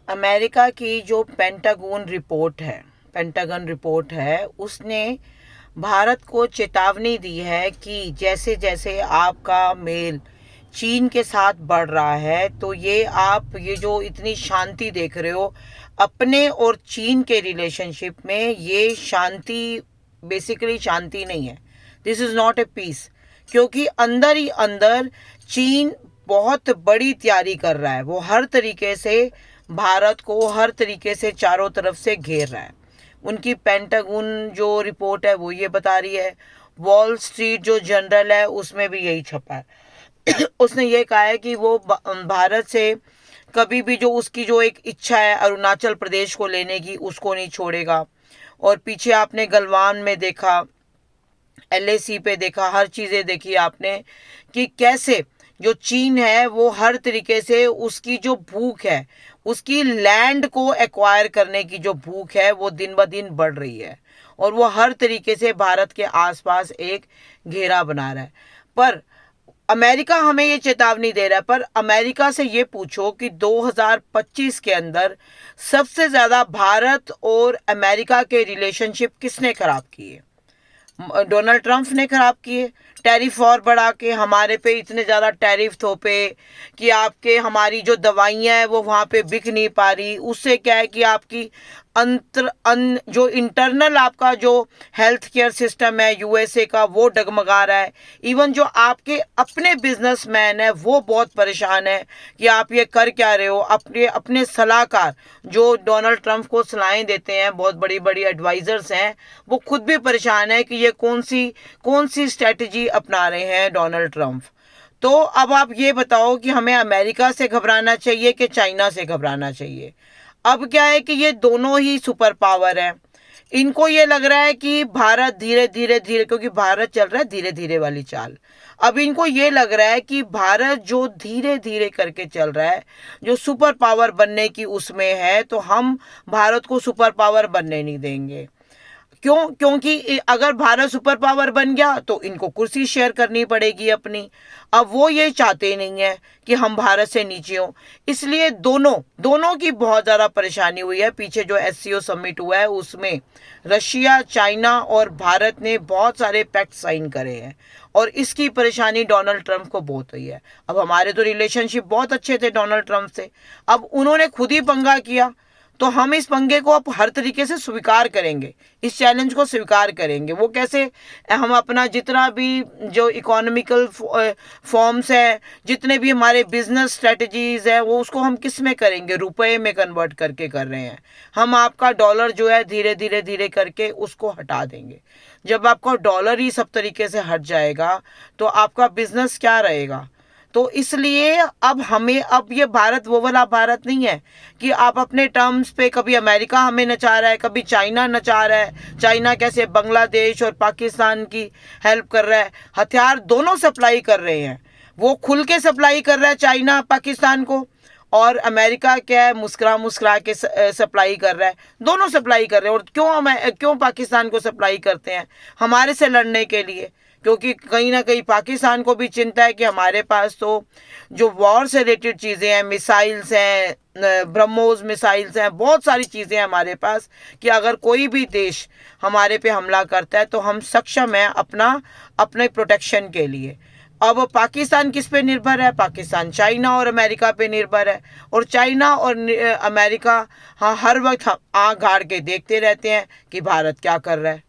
America की जो pentagon report है, उसने भारत को चेतावनी दी है कि जैसे जैसे आपका मेल चीन के साथ बढ़ रहा है, तो ये जो इतनी शांति देख रहे हो अपने और चीन के रिलेशनशिप में, ये शांति बेसिकली शांति नहीं है। This is not a peace, क्योंकि अंदर ही अंदर चीन बहुत बड़ी तैयारी कर रहा है। वो हर तरीके से भारत को हर तरीके से चारों तरफ से घेर रहा है। उनकी पेंटागन जो रिपोर्ट है वो ये बता रही है। वॉल स्ट्रीट जो जर्नल है उसमें भी यही छपा है। उसने ये कहा है कि वो भारत से कभी भी जो उसकी जो एक इच्छा है अरुणाचल प्रदेश को लेने की, उसको नहीं छोड़ेगा। और पीछे आपने गलवान में देखा, LAC पे देखा, हर चीज़ें देखी आपने कि कैसे जो चीन है वो हर तरीके से उसकी जो भूख है, उसकी लैंड को एक्वायर करने की जो भूख है वो दिन ब दिन बढ़ रही है, और वो हर तरीके से भारत के आसपास एक घेरा बना रहा है। पर अमेरिका हमें ये चेतावनी दे रहा है। पर अमेरिका से ये पूछो कि 2025 के अंदर सबसे ज़्यादा भारत और अमेरिका के रिलेशनशिप किसने ख़राब किए? डोनाल्ड ट्रंप ने खराब किए। टैरिफ और बढ़ा के हमारे पे इतने ज़्यादा टैरिफ थोपे कि आपके हमारी जो दवाइयाँ हैं वो वहाँ पे बिक नहीं पा रही। उससे क्या है कि आपकी जो इंटरनल आपका जो हेल्थ केयर सिस्टम है USA का, वो डगमगा रहा है। इवन जो आपके अपने बिजनेसमैन है वो बहुत परेशान है कि आप ये कर क्या रहे हो। अपने अपने सलाहकार जो डोनाल्ड ट्रंप को सलाहें देते हैं, बहुत बड़ी बड़ी एडवाइजर्स हैं, वो खुद भी परेशान है कि ये कौन सी स्ट्रेटजी अपना रहे हैं डोनाल्ड ट्रंप। तो अब आप ये बताओ कि हमें अमेरिका से घबराना चाहिए कि चाइना से घबराना चाहिए? अब क्या है कि ये दोनों ही सुपर पावर हैं। इनको ये लग रहा है कि भारत धीरे धीरे धीरे, क्योंकि भारत चल रहा है धीरे धीरे वाली चाल। अब इनको ये लग रहा है कि भारत जो धीरे धीरे करके चल रहा है, जो सुपर पावर बनने की उसमें है, तो हम भारत को सुपर पावर बनने नहीं देंगे। क्यों? क्योंकि अगर भारत सुपर पावर बन गया तो इनको कुर्सी शेयर करनी पड़ेगी अपनी। अब वो ये चाहते नहीं है कि हम भारत से नीचे हों। इसलिए दोनों की बहुत ज़्यादा परेशानी हुई है। पीछे जो SCO समिट हुआ है उसमें रशिया, चाइना और भारत ने बहुत सारे पैक्ट साइन करे हैं, और इसकी परेशानी डोनाल्ड ट्रंप को बहुत हुई है। अब हमारे तो रिलेशनशिप बहुत अच्छे थे डोनाल्ड ट्रंप से, अब उन्होंने खुद ही पंगा किया, तो हम इस पंगे को अब हर तरीके से स्वीकार करेंगे, इस चैलेंज को स्वीकार करेंगे। वो कैसे? हम अपना जितना भी जो इकोनॉमिकल फॉर्म्स है, जितने भी हमारे बिजनेस स्ट्रेटजीज है, वो उसको हम किस में करेंगे? रुपए में कन्वर्ट करके कर रहे हैं। हम आपका डॉलर जो है धीरे धीरे धीरे करके उसको हटा देंगे। जब आपका डॉलर ही सब तरीके से हट जाएगा तो आपका बिजनेस क्या रहेगा? तो इसलिए अब ये भारत वो वाला भारत नहीं है कि आप अपने टर्म्स पे, कभी अमेरिका हमें नचा रहा है, कभी चाइना नचा रहा है। चाइना कैसे बांग्लादेश और पाकिस्तान की हेल्प कर रहा है, हथियार दोनों सप्लाई कर रहे हैं। वो खुल के सप्लाई कर रहा है चाइना पाकिस्तान को, और अमेरिका क्या है, मुस्कुरा मुस्कुरा के सप्लाई कर रहा है। दोनों सप्लाई कर रहे हैं। और क्यों पाकिस्तान को सप्लाई करते हैं? हमारे से लड़ने के लिए, क्योंकि कहीं ना कहीं पाकिस्तान को भी चिंता है कि हमारे पास तो जो वॉर से रिलेटेड चीज़ें हैं, मिसाइल्स हैं, ब्रह्मोस मिसाइल्स हैं, बहुत सारी चीज़ें हैं हमारे पास, कि अगर कोई भी देश हमारे पे हमला करता है तो हम सक्षम हैं अपने प्रोटेक्शन के लिए। अब पाकिस्तान किस पे निर्भर है? पाकिस्तान चाइना और अमेरिका पे निर्भर है। और चाइना और अमेरिका, हाँ, हर वक्त आँख गाड़ के देखते रहते हैं कि भारत क्या कर रहा है।